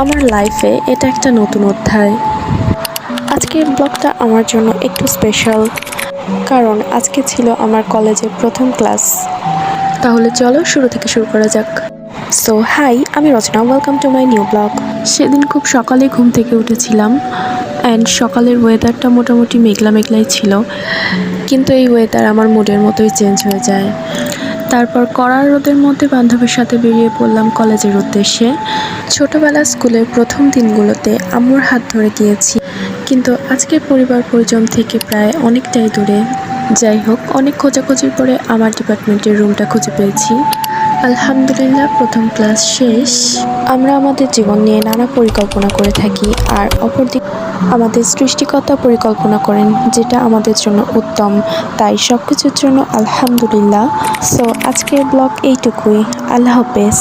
আমার লাইফে এটা একটা নতুন অধ্যায়। আজকের ব্লগটা আমার জন্য একটু স্পেশাল, কারণ আজকে ছিল আমার কলেজের প্রথম ক্লাস। তাহলে চলো শুরু থেকে শুরু করা যাক। সো হাই, আমি Rachana, welcome to my new blog. সেদিন খুব সকালে ঘুম থেকে উঠেছিলাম অ্যান্ড সকালের ওয়েদারটা মোটামুটি মেঘলা মেঘলাই ছিল, কিন্তু এই ওয়েদার আমার মুডের মতোই চেঞ্জ হয়ে যায়। তারপর কড়া রোদের মধ্যে বান্ধবীর সাথে বেরিয়ে পড়লাম কলেজের উদ্দেশ্যে। ছোটবেলা স্কুলের প্রথম দিনগুলোতে আম্মুর হাত ধরে গিয়েছি, কিন্তু আজকে পরিবার পরিজন থেকে প্রায় অনেকটাই দূরে। যাই হোক, অনেক খোঁজাখুঁজির পরে আমার ডিপার্টমেন্টের রুমটা খুঁজে পেয়েছি। আলহামদুলিল্লাহ, প্রথম ক্লাস শেষ। আমরা আমাদের জীবন নিয়ে নানা পরিকল্পনা করে থাকি, আর অপরদিকে আমাদের সৃষ্টিকর্তা পরিকল্পনা করেন যেটা আমাদের জন্য উত্তম। তাই সব কিছুর জন্য আলহামদুলিল্লাহ। সো আজকের ব্লগ এইটুকুই। আল্লাহ হাফেজ।